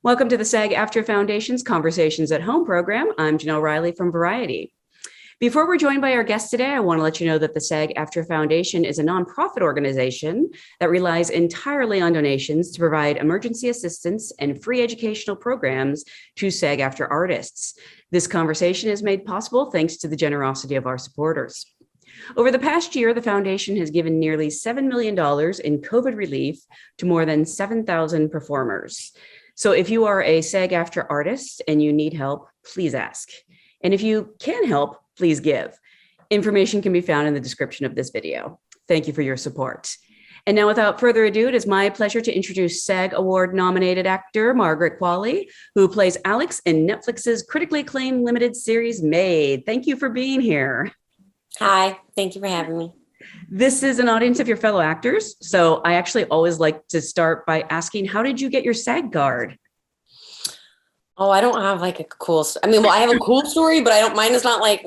Welcome to the SAG-AFTRA Foundation's Conversations at Home program. I'm Jenelle Riley from Variety. Before we're joined by our guest today, I want to let you know that the SAG-AFTRA Foundation is a nonprofit organization that relies entirely on donations to provide emergency assistance and free educational programs to SAG-AFTRA artists. This conversation is made possible thanks to the generosity of our supporters. Over the past year, the foundation has given nearly $7 million in COVID relief to more than 7,000 performers. So if you are a SAG-AFTRA artist and you need help, please ask. And if you can help, please give. Information can be found in the description of this video. Thank you for your support. And now, without further ado, it is my pleasure to introduce SAG Award nominated actor Margaret Qualley, who plays Alex in Netflix's critically acclaimed limited series MAID. Thank you for being here. Hi, thank you for having me. This is an audience of your fellow actors. So I actually always like to start by asking, how did you get your SAG card? Oh, I don't have like a cool, I have a cool story, but mine is not like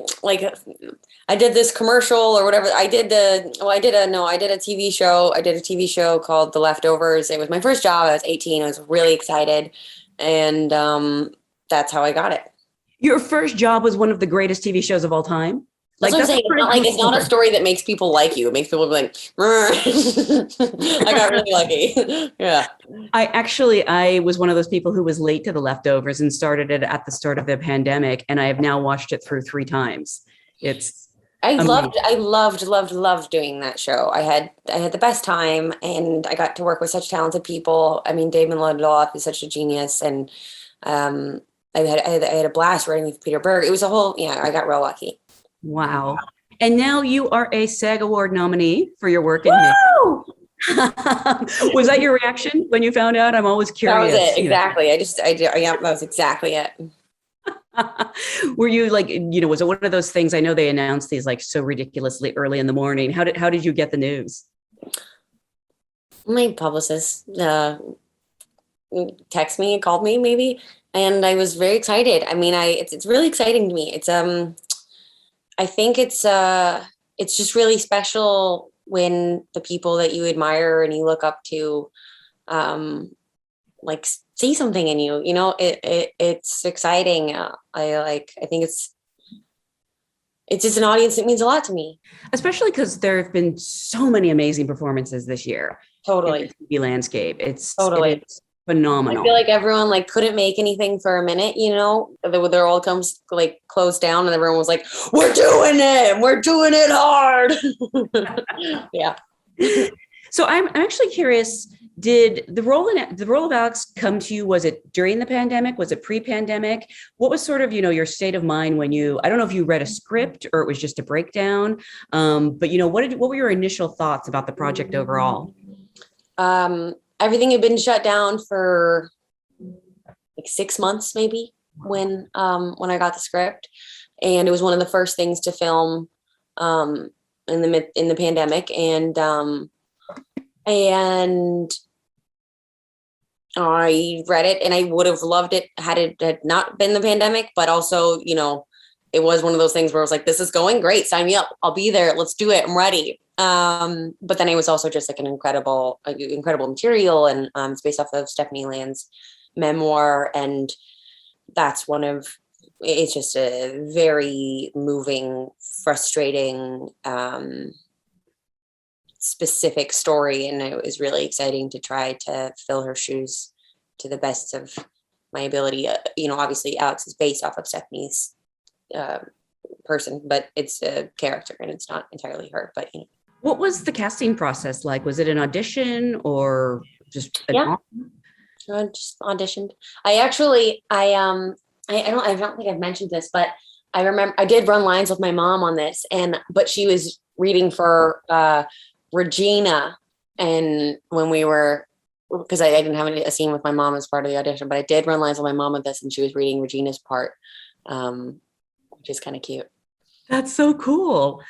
I did this commercial or whatever. I did a TV show. I did a TV show called The Leftovers. It was my first job. I was 18. I was really excited. And that's how I got it. Your first job was one of the greatest TV shows of all time? That's what I'm saying. It's not a story that makes people like you. It makes people be like, I got really lucky. Yeah. I was one of those people who was late to The Leftovers and started it at the start of the pandemic. And I have now watched it through 3 times. I loved doing that show. I had the best time, and I got to work with such talented people. I mean, Damon Lindelof is such a genius. And I had a blast writing with Peter Berg. It was I got real lucky. Wow. And now you are a SAG Award nominee for your work in Woo! Was that your reaction when you found out? I'm always curious. That was it. Exactly. That was exactly it. Were you was it one of those things? I know they announced these so ridiculously early in the morning. How did you get the news? My publicist texted me and called me maybe. And I was very excited. I mean, it's really exciting to me. I think it's just really special when the people that you admire and you look up to, see something in you. You know, it's exciting. I think it's just an audience that means a lot to me. Especially because there have been so many amazing performances this year. Totally. In the TV landscape. It's phenomenal. I feel like everyone couldn't make anything for a minute, their all comes closed down and everyone was like, we're doing it hard. Yeah. So I'm actually curious, did the role of Alex come to you? Was it during the pandemic? Was it pre-pandemic? What was sort of, your state of mind when I don't know if you read a script or it was just a breakdown, but what were your initial thoughts about the project overall? Everything had been shut down for 6 months, maybe, when I got the script, and it was one of the first things to film in the pandemic, and I read it, and I would have loved it had it had not been the pandemic, but also it was one of those things where I was like, this is going great, sign me up, I'll be there, let's do it, I'm ready. But then it was also just an incredible material, and it's based off of Stephanie Land's memoir, and it's just a very moving, frustrating, specific story, and it was really exciting to try to fill her shoes to the best of my ability. Obviously Alex is based off of Stephanie's person, but it's a character and it's not entirely her, but What was the casting process like? Was it an audition or just I just auditioned. I don't think I've mentioned this, but I remember I did run lines with my mom on this, but she was reading for Regina, and when we were, because I didn't have a scene with my mom as part of the audition, but I did run lines with my mom with this, and she was reading Regina's part, which is kind of cute. That's so cool.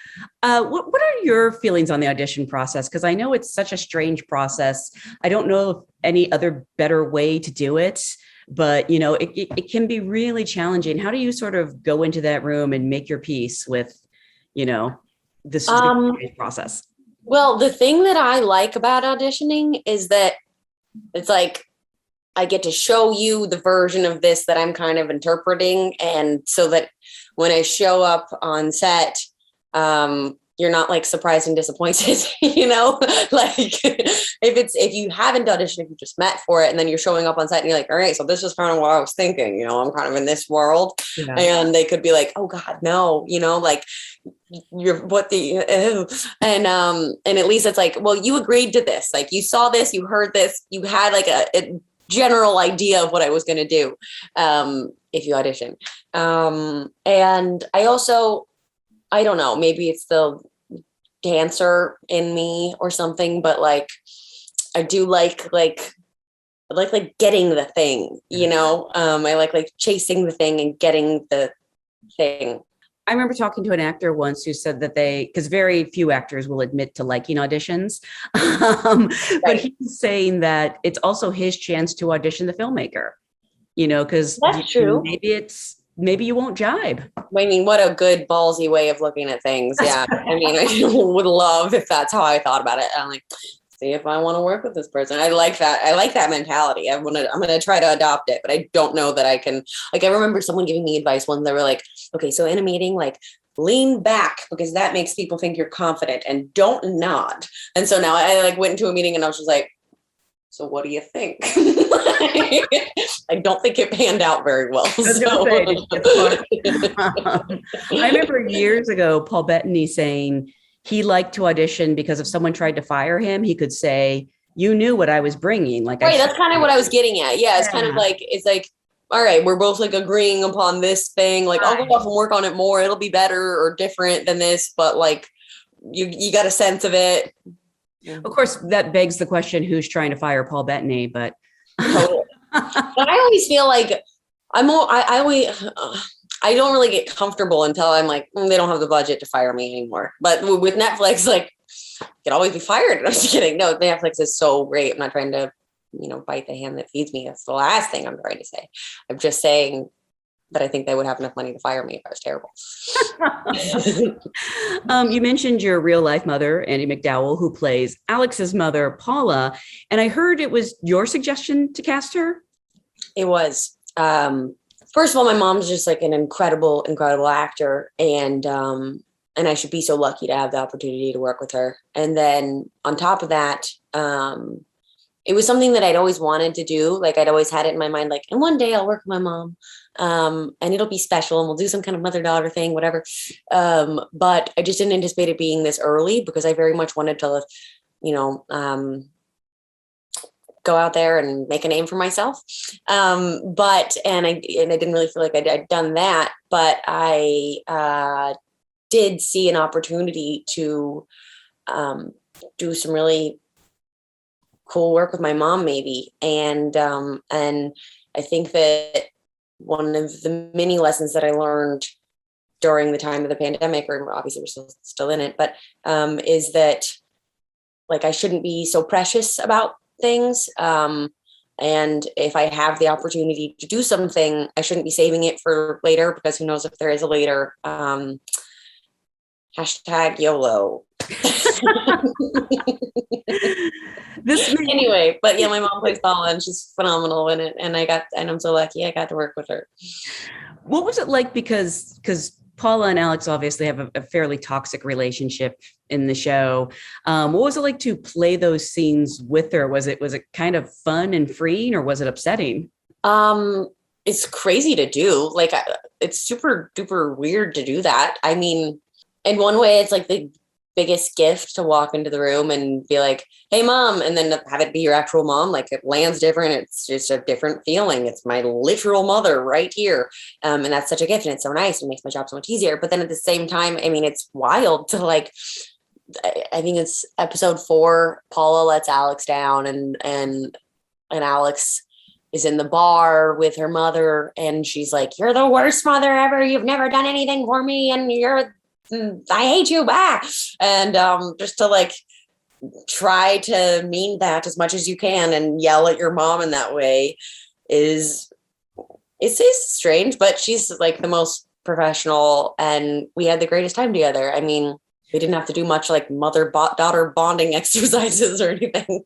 What are your feelings on the audition process? Because I know it's such a strange process. I don't know of any other better way to do it, but it can be really challenging. How do you sort of go into that room and make your peace with, this process? Well, the thing that I like about auditioning is that it's I get to show you the version of this that I'm kind of interpreting. And so that when I show up on set, you're not like surprised and disappointed, you know, like if you haven't auditioned, if you just met for it and then you're showing up on set and you're like, all right, so this is kind of what I was thinking, you know, I'm kind of in this world. Yeah. And they could be like, oh God, no, you know, like you're what the, ew. And at least it's like, well, you agreed to this. Like you saw this, you heard this, you had like a general idea of what I was going to do. If you audition. And I also, I don't know, maybe it's the dancer in me or something, but like, I do like getting the thing, you know? I like chasing the thing and getting the thing. I remember talking to an actor once who said that because very few actors will admit to liking auditions, but he's saying that it's also his chance to audition the filmmaker, you know, because that's true. Maybe you won't jibe. I mean, what a good ballsy way of looking at things. Yeah. I mean, I would love if that's how I thought about it. I'm like, see if I want to work with this person. I like that. I like that mentality. I'm going to try to adopt it, but I don't know that I can. Like, I remember someone giving me advice when they were like, okay, so in a meeting, like lean back because that makes people think you're confident and don't nod. And so now I like went into a meeting and I was just like, so what do you think? I don't think it panned out very well. I remember years ago, Paul Bettany saying he liked to audition because if someone tried to fire him, he could say, you knew what I was bringing. Like, right, that's kind of what I was getting at. Yeah, it's kind of like, it's like, all right, we're both like agreeing upon this thing. Like, I'll go off and work on it more. It'll be better or different than this, but like, you got a sense of it. Of course, that begs the question, who's trying to fire Paul Bettany? But totally. But I always feel like I don't really get comfortable until I'm like, they don't have the budget to fire me anymore. But with Netflix, like, you can always be fired. I'm just kidding. No, Netflix is so great. I'm not trying to, you know, bite the hand that feeds me. That's the last thing I'm trying to say. I'm just saying that I think they would have enough money to fire me if I was terrible. You mentioned your real life mother, Andie MacDowell, who plays Alex's mother, Paula. And I heard it was your suggestion to cast her. It was. First of all, my mom's just like an incredible, incredible actor. And I should be so lucky to have the opportunity to work with her. And then on top of that, it was something that I'd always wanted to do. Like I'd always had it in my mind, like, and one day I'll work with my mom. And it'll be special and we'll do some kind of mother-daughter thing, whatever. But I just didn't anticipate it being this early because I very much wanted to, you know, go out there and make a name for myself. I didn't really feel like I'd done that, but I did see an opportunity to do some really cool work with my mom maybe. And I think that one of the many lessons that I learned during the time of the pandemic, or obviously we're still in it, but is that like I shouldn't be so precious about things. And if I have the opportunity to do something, I shouldn't be saving it for later because who knows if there is a later. Hashtag YOLO. Anyway, but yeah, my mom plays Paula and she's phenomenal in it. And I'm so lucky I got to work with her. What was it like? Because Paula and Alex obviously have a fairly toxic relationship in the show. What was it like to play those scenes with her? Was it kind of fun and freeing, or was it upsetting? It's crazy to do. Like, it's super duper weird to do that. I mean, in one way, it's like the biggest gift to walk into the room and be like, hey, mom, and then have it be your actual mom. Like, it lands different. It's just a different feeling. It's my literal mother right here. And that's such a gift. And it's so nice. It makes my job so much easier. But then at the same time, I mean, it's wild to like, I think it's episode 4, Paula lets Alex down and Alex is in the bar with her mother. And she's like, you're the worst mother ever. You've never done anything for me. And I hate you. Bye. And just to like try to mean that as much as you can and yell at your mom in that way it's strange, but she's like the most professional and we had the greatest time together. I mean, we didn't have to do much like mother-daughter bonding exercises or anything.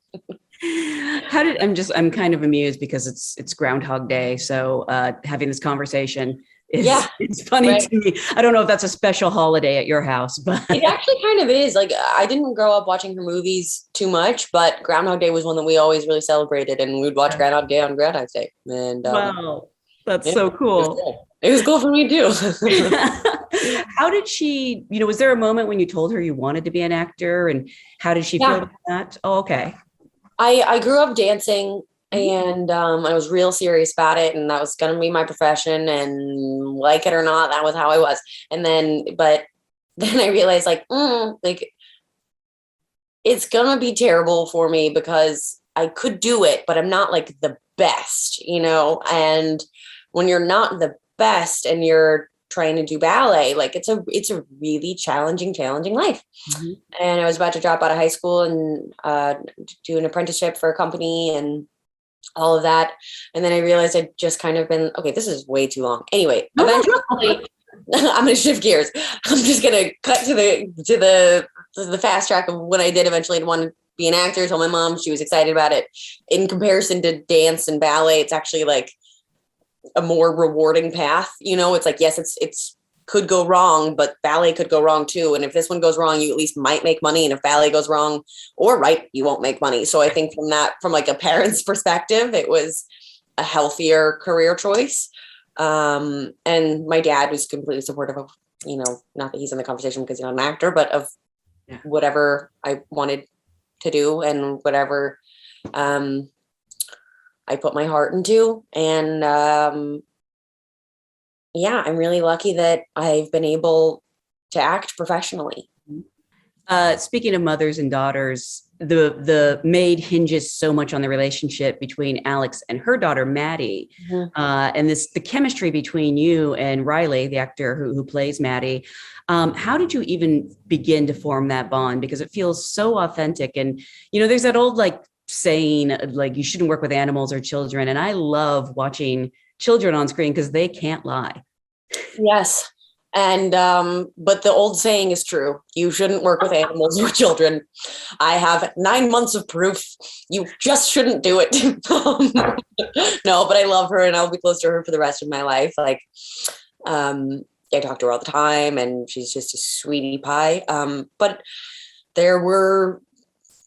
I'm kind of amused because it's Groundhog Day. So having this conversation Yeah, it's funny right. to me. I don't know if that's a special holiday at your house, but It actually kind of is. Like, I didn't grow up watching her movies too much, but Groundhog Day was one that we always really celebrated, and we'd watch Groundhog Day on Groundhog Day. And wow, that's yeah, so it was cool. cool. It was cool for me too. How did she, was there a moment when you told her you wanted to be an actor, and how did she feel Yeah, about that? Oh, okay. I grew up dancing, and I was real serious about it, and that was gonna be my profession, and like it or not, that was how I was. And then, but then I realized, like it's gonna be terrible for me because I could do it, but I'm not like the best, And when you're not the best and you're trying to do ballet, like it's a really challenging life. Mm-hmm. And I was about to drop out of high school and do an apprenticeship for a company and all of that. And then I realized I'd just kind of been, okay, this is way too long. Anyway, eventually I'm going to shift gears. I'm just going to cut to the fast track of when I did eventually want to be an actor. Told my mom, she was excited about it. In comparison to dance and ballet, it's actually like a more rewarding path. It's like, yes, it's could go wrong, but ballet could go wrong too. And if this one goes wrong, you at least might make money. And if ballet goes wrong or right, you won't make money. So I think from like a parent's perspective, it was a healthier career choice. And my dad was completely supportive of, not that he's in the conversation because he's not an actor, but of whatever I wanted to do and whatever I put my heart into. And I'm really lucky that I've been able to act professionally. Speaking of mothers and daughters, the maid hinges so much on the relationship between Alex and her daughter Maddie, and the chemistry between you and Riley, the actor who plays Maddie. How did you even begin to form that bond? Because it feels so authentic, and there's that old saying like you shouldn't work with animals or children, and I love watching children on screen because they can't lie. Yes. And, but the old saying is true. You shouldn't work with animals or children. I have 9 months of proof. You just shouldn't do it. No, but I love her and I'll be close to her for the rest of my life. Like, I talk to her all the time and she's just a sweetie pie. But there were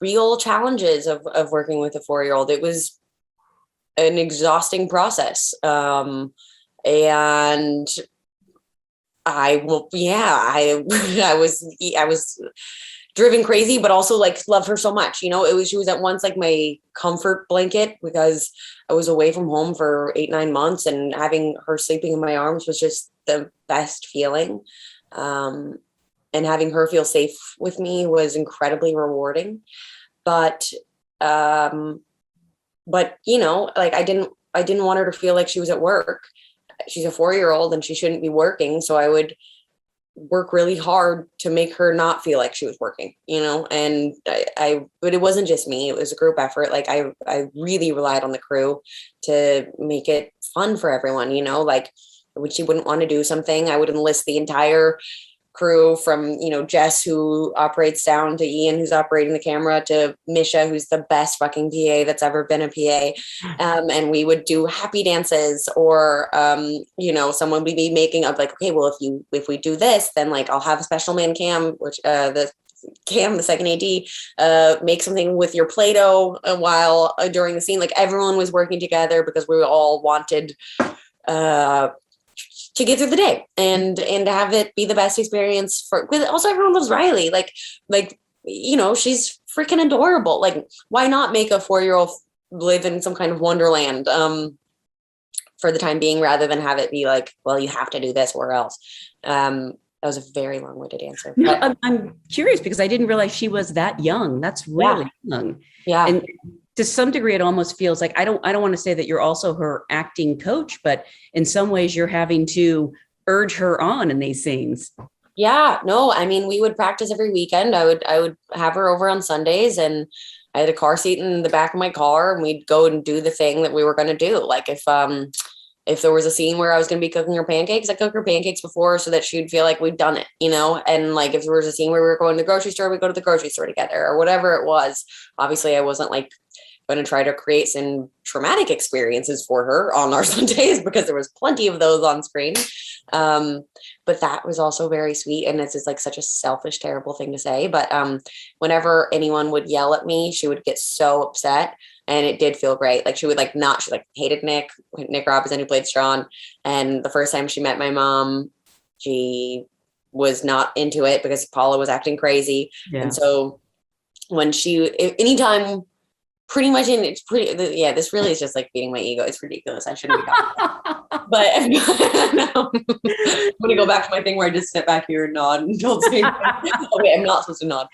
real challenges of working with a 4-year-old. It was an exhausting process. And I was driven crazy, but also like love her so much. She was at once like my comfort blanket because I was away from home for 8-9 months, and having her sleeping in my arms was just the best feeling. And having her feel safe with me was incredibly rewarding. But like I didn't want her to feel like she was at work. She's a 4-year-old and she shouldn't be working. So I would work really hard to make her not feel like she was working, and but it wasn't just me. It was a group effort. Like I really relied on the crew to make it fun for everyone, like when she wouldn't want to do something, I would enlist the entire crew from, Jess, who operates sound, to Ian, who's operating the camera, to Misha, who's the best fucking PA that's ever been a PA. And we would do happy dances, or, someone would be making up like, okay, well, if we do this, then like, I'll have a special man Cam, which, the second AD, make something with your Play-Doh while during the scene. Like everyone was working together because we all wanted, to get through the day and to have it be the best experience because also everyone loves Riley. Like, she's freaking adorable. Like, why not make a 4-year-old live in some kind of wonderland, for the time being, rather than have it be like, well, you have to do this or else. That was a very long-winded answer. No, I'm curious because I didn't realize she was that young. That's really young. Yeah. And to some degree, it almost feels like I don't want to say that you're also her acting coach, but in some ways you're having to urge her on in these scenes. Yeah, no, I mean, we would practice every weekend. I would have her over on Sundays, and I had a car seat in the back of my car, and we'd go and do the thing that we were going to do. Like if there was a scene where I was going to be cooking her pancakes, I cooked her pancakes before so that she'd feel like we'd done it, and like if there was a scene where we were going to the grocery store, we'd go to the grocery store together or whatever it was. Obviously I wasn't like going to try to create some traumatic experiences for her on our Sundays, because there was plenty of those on screen. But that was also very sweet. And this is like such a selfish, terrible thing to say. But whenever anyone would yell at me, she would get so upset. And it did feel great. Like she would like not, she like hated Nick Robinson, who played Strawn. And the first time she met my mom, she was not into it because Paula was acting crazy. Yeah. And so when anytime, pretty much this really is just like feeding my ego. It's ridiculous. I shouldn't be talking about it. But I'm going to go back to my thing where I just sit back here and nod and don't say anything. Okay, I'm not supposed to nod.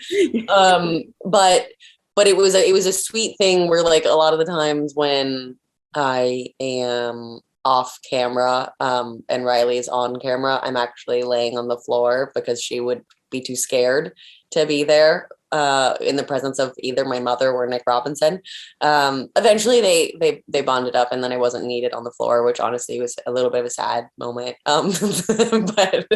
But it was a sweet thing where like a lot of the times when I am off camera and Riley is on camera, I'm actually laying on the floor because she would be too scared to be there in the presence of either my mother or Nick Robinson. Eventually they bonded up, and then I wasn't needed on the floor, which honestly was a little bit of a sad moment. But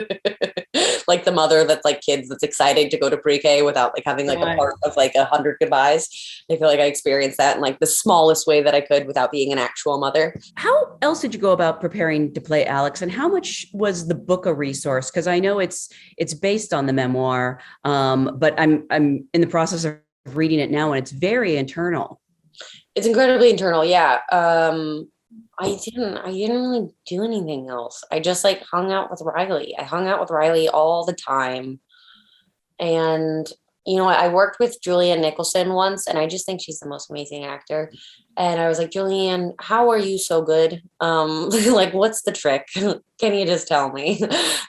like the mother that's like kids that's excited to go to pre-K without like having like a part of like 100 goodbyes. I feel like I experienced that in like the smallest way that I could without being an actual mother. How else did you go about preparing to play Alex, and how much was the book a resource? Because I know it's based on the memoir, but I'm in the process of reading it now, and it's very internal. It's incredibly internal. Yeah. I didn't really do anything else. I just like hung out with Riley. I hung out with Riley all the time. And, you know, I worked with Julianne Nicholson once, and I just think she's the most amazing actor. And I was like, Julianne, how are you so good? Like, what's the trick? Can you just tell me?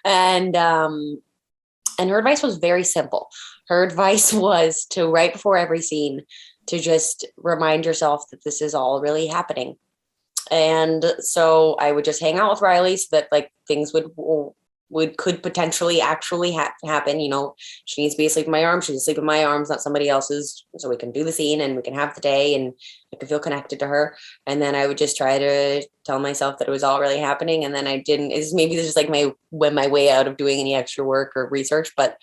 And her advice was very simple. Her advice was to, right before every scene, to just remind yourself that this is all really happening. And so I would just hang out with Riley so that like things could potentially actually happen. You know, she needs to be asleep in my arms. She's asleep in my arms, not somebody else's. So we can do the scene and we can have the day and I can feel connected to her. And then I would just try to tell myself that it was all really happening. And then I didn't, maybe this is like my way out of doing any extra work or research, but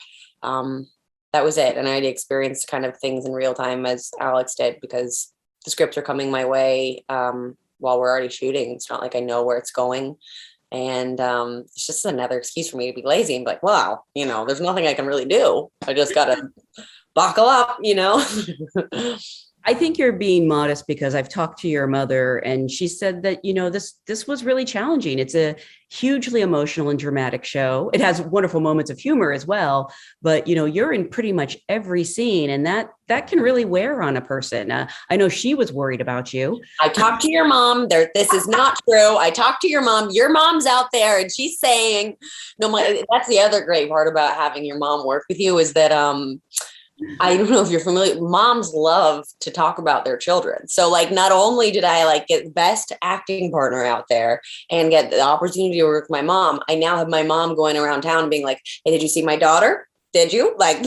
that was it. And I experienced kind of things in real time as Alex did, because the scripts are coming my way while we're already shooting. It's not like I know where it's going. And it's just another excuse for me to be lazy and be like, wow, you know, there's nothing I can really do. I just got to buckle up, you know? I think you're being modest, because I've talked to your mother and she said that, you know, this was really challenging. It's a hugely emotional and dramatic show. It has wonderful moments of humor as well, but, you know, you're in pretty much every scene, and that can really wear on a person. I know she was worried about you. I talked to your mom. This is not true. I talked to your mom. Your mom's out there and she's saying, no, that's the other great part about having your mom work with you is that, I don't know if you're familiar, moms love to talk about their children. So like, not only did I like get the best acting partner out there and get the opportunity to work with my mom, I now have my mom going around town being like, hey, did you see my daughter? Did you? Like,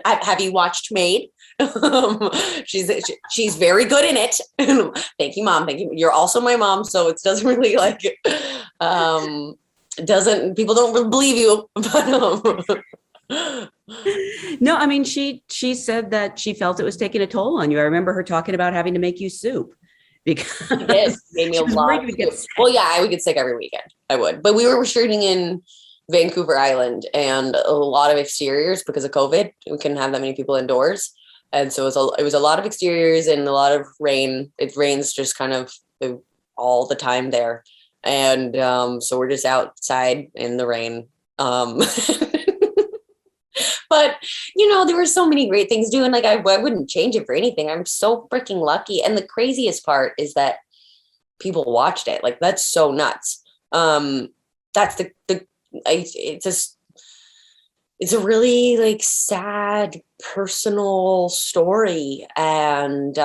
have you watched Maid? She's very good in it. Thank you, Mom. Thank you. You're also my mom. So it doesn't really like, people don't really believe you. But, no, I mean, she said that she felt it was taking a toll on you. I remember her talking about having to make you soup because it made me a lot. Well, yeah, I would get sick every weekend. I would, but we were shooting in Vancouver Island and a lot of exteriors because of COVID. We couldn't have that many people indoors, and so it was a lot of exteriors and a lot of rain. It rains just kind of all the time there, and so we're just outside in the rain. But, you know, there were so many great things doing. Like, I wouldn't change it for anything. I'm so freaking lucky. And the craziest part is that people watched it. Like, that's so nuts. That's it's a really like sad personal story. And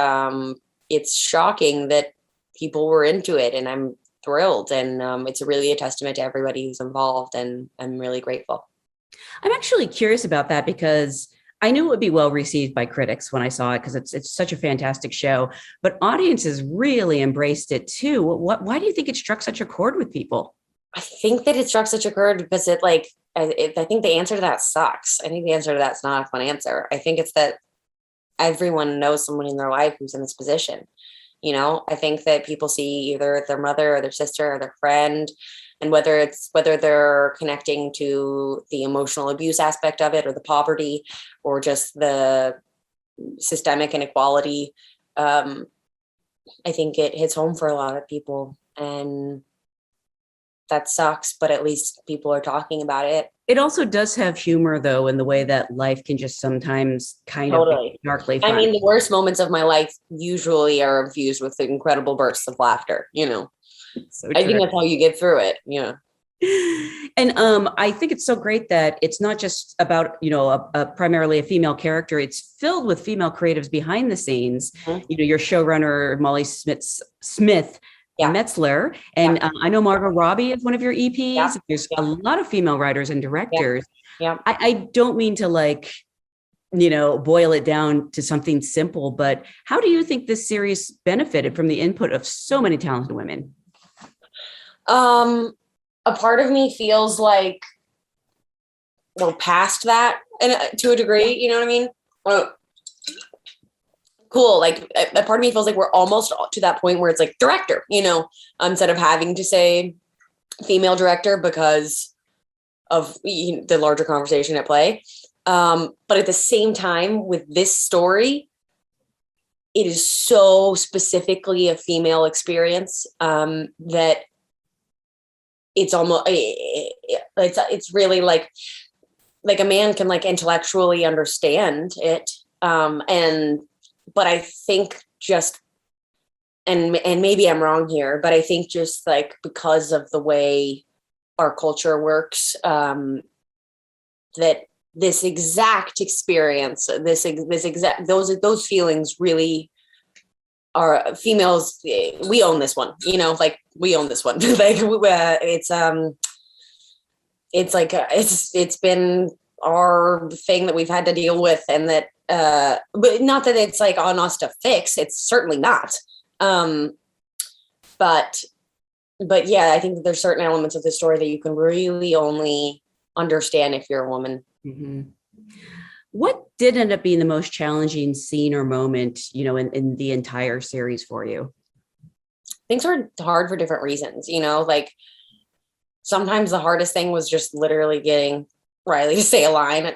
it's shocking that people were into it. And I'm thrilled. And it's really a testament to everybody who's involved. And I'm really grateful. I'm actually curious about that because I knew it would be well received by critics when I saw it because it's such a fantastic show, but audiences really embraced it too. Why do you think it struck such a chord with people? I think that it struck such a chord because I think the answer to that sucks. I think the answer to that's not a fun answer. I think it's that everyone knows someone in their life who's in this position. You know, I think that people see either their mother or their sister or their friend, and whether they're connecting to the emotional abuse aspect of it or the poverty or just the systemic inequality, I think it hits home for a lot of people, and that sucks, but at least people are talking about it. It also does have humor, though, in the way that life can just sometimes kind of be darkly I fun. mean, the worst moments of my life usually are infused with incredible bursts of laughter, you know. So I think that's how you get through it. Yeah. And I think it's so great that it's not just about, you know, primarily a female character. It's filled with female creatives behind the scenes. Mhm. You know, your showrunner, Molly Smith Yeah. Metzler. And Yeah. I know Margot Robbie is one of your EPs. Yeah. There's Yeah. a lot of female writers and directors. Yeah. I don't mean to like, you know, boil it down to something simple, but how do you think this series benefited from the input of so many talented women? A part of me feels like we're past that, and to a degree, you know what I mean? Cool. Like a part of me feels like we're almost to that point where it's like director, you know, instead of having to say female director because of the larger conversation at play. But at the same time, with this story, it is so specifically a female experience that it's almost it's really like a man can like intellectually understand it, but I think just and maybe I'm wrong here, but I think just like because of the way our culture works, that this exact experience, this exact those feelings really are females. We own this one, you know, like we own this one. Like it's like it's been our thing that we've had to deal with, and that but not that it's like on us to fix. It's certainly not. But yeah, I think that there's certain elements of the story that you can really only understand if you're a woman. Mm-hmm. What did end up being the most challenging scene or moment, you know, in the entire series for you? Things were hard for different reasons, you know, like sometimes the hardest thing was just literally getting Riley to say a line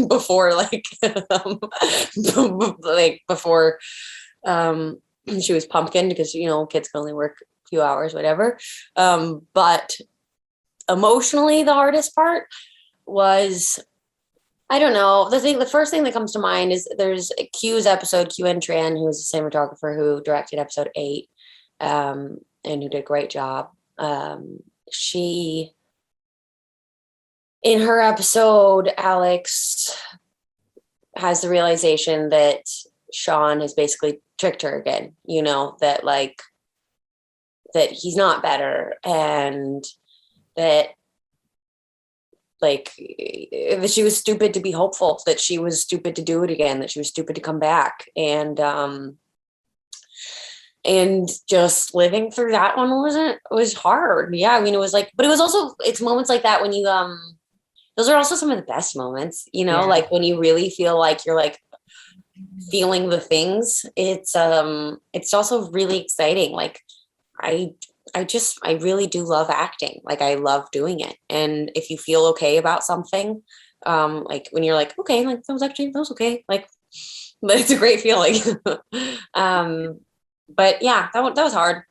before like before she was pumpkin, because, you know, kids can only work a few hours, whatever. But emotionally, the hardest part was, I don't know. The first thing that comes to mind is there's a Q's episode, Q and Tran, who was the cinematographer who directed episode 8, and who did a great job. She, in her episode, Alex has the realization that Sean has basically tricked her again, you know, that like, that he's not better, and that like that she was stupid to be hopeful, that she was stupid to do it again, that she was stupid to come back. And just living through that one was hard. Yeah. I mean, it was like, but it was also, it's moments like that when you, those are also some of the best moments, you know, like when you really feel like you're like feeling the things. It's also really exciting. Like I really do love acting. Like I love doing it. And if you feel okay about something, like when you're like, okay, like that was okay. Like, but it's a great feeling. But yeah, that was hard.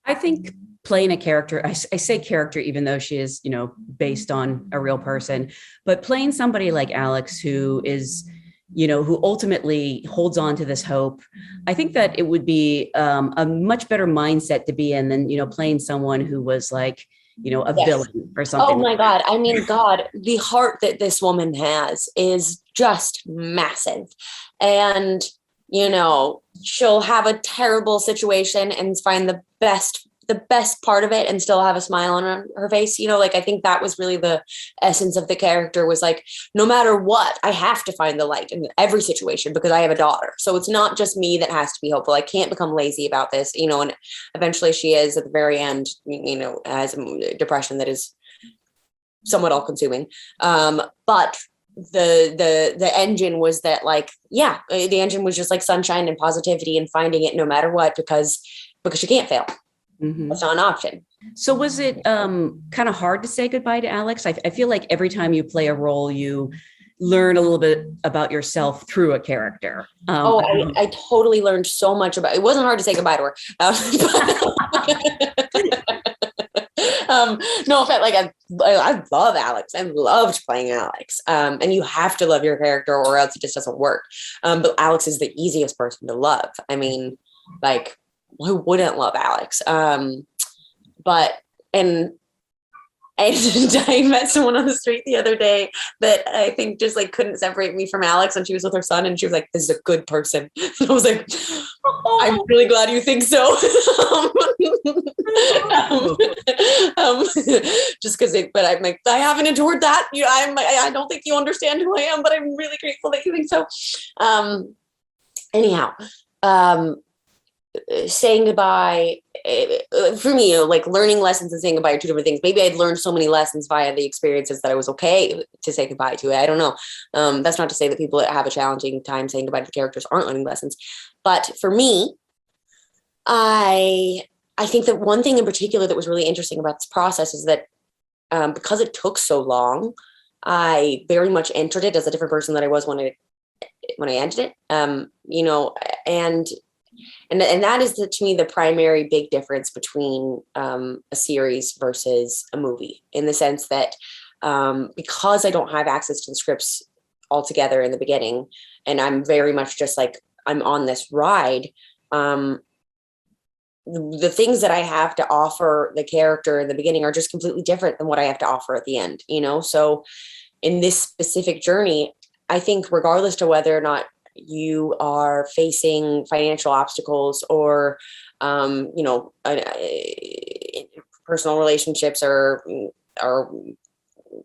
I think playing a character, I say character, even though she is, you know, based on a real person, but playing somebody like Alex, who is, you know, who ultimately holds on to this hope. I think that it would be a much better mindset to be in than, you know, playing someone who was like, you know, a villain or something. Oh my God. I mean, God, the heart that this woman has is just massive. And, you know, she'll have a terrible situation and find the best part of it and still have a smile on her face. You know, like, I think that was really the essence of the character, was like, no matter what, I have to find the light in every situation because I have a daughter. So it's not just me that has to be hopeful. I can't become lazy about this, you know, and eventually she is at the very end, you know, has a depression that is somewhat all consuming. But the engine was that like, yeah, the engine was just like sunshine and positivity and finding it no matter what, because you can't fail. Mhm. It's not an option. So was it kind of hard to say goodbye to Alex? I feel like every time you play a role, you learn a little bit about yourself through a character. I totally learned so much about it. It wasn't hard to say goodbye to her. No, like I love Alex. I loved playing Alex. And you have to love your character or else it just doesn't work. But Alex is the easiest person to love. I mean, like, who wouldn't love Alex? And I met someone on the street the other day that I think just like couldn't separate me from Alex, and she was with her son, and she was like, "This is a good person." And I was like, "I'm really glad you think so." Just because, but I'm like, I haven't endured that. I don't think you understand who I am, but I'm really grateful that you think so. Anyhow, saying goodbye for me, like learning lessons and saying goodbye are two different things. Maybe I'd learned so many lessons via the experiences that I was okay to say goodbye to it. I don't know. That's not to say that people that have a challenging time saying goodbye to the characters aren't learning lessons. But for me, I think that one thing in particular that was really interesting about this process is that because it took so long, I very much entered it as a different person that I was when I ended it. And that is, to me, the primary big difference between a series versus a movie, in the sense that because I don't have access to the scripts altogether in the beginning, and I'm very much just like, I'm on this ride, the things that I have to offer the character in the beginning are just completely different than what I have to offer at the end, So in this specific journey, I think regardless to whether or not you are facing financial obstacles or, personal relationships are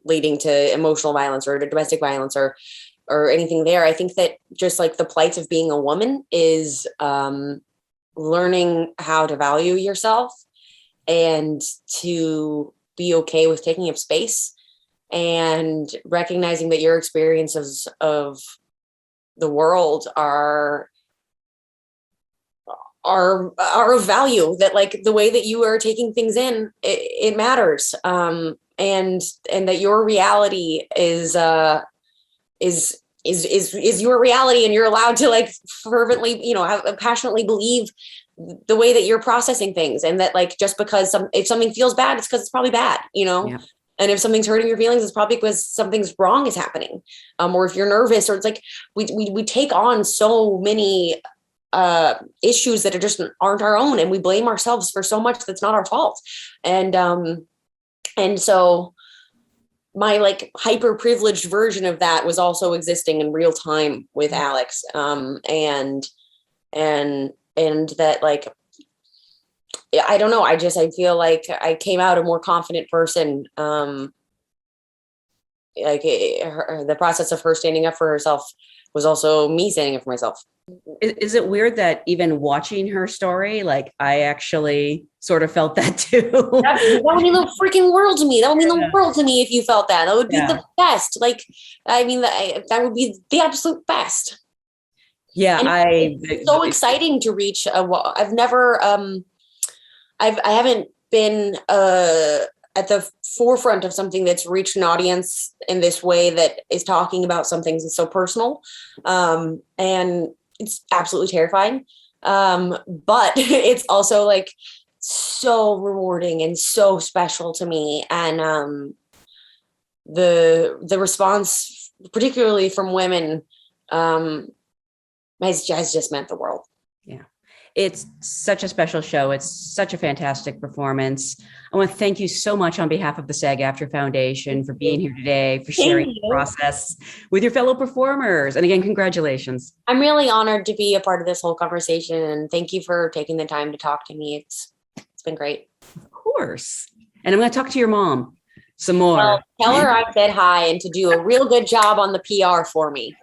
leading to emotional violence or domestic violence or anything there. I think that just like the plight of being a woman is learning how to value yourself and to be okay with taking up space and recognizing that your experiences of the world are of value, that like the way that you are taking things in, it matters. And that your reality is your reality, and you're allowed to like fervently, passionately believe the way that you're processing things. And that like, just because if something feels bad, it's because it's probably bad, Yeah. And if something's hurting your feelings, it's probably because something's wrong is happening. Or if you're nervous, or it's like, we take on so many issues that aren't our own, and we blame ourselves for so much that's not our fault. And so my like hyper privileged version of that was also existing in real time with Alex. And that like, I don't know. I feel like I came out a more confident person. The process of her standing up for herself was also me standing up for myself. Is it weird that even watching her story, like I actually sort of felt that too? That would mean the freaking world to me. That would mean the world to me if you felt that. That would be the best. Like, I mean, that would be the absolute best. Yeah, it's so exciting to reach. I've never. I haven't been at the forefront of something that's reached an audience in this way that is talking about something that's so personal. And it's absolutely terrifying. But it's also like so rewarding and so special to me. And the response, particularly from women, has just meant the world. Yeah. It's such a special show. It's such a fantastic performance. I want to thank you so much on behalf of the SAG-AFTRA Foundation for being here today, for sharing the process with your fellow performers. And again, congratulations. I'm really honored to be a part of this whole conversation. And thank you for taking the time to talk to me. It's been great. Of course. And I'm going to talk to your mom some more. Well, tell her I said hi and to do a real good job on the PR for me.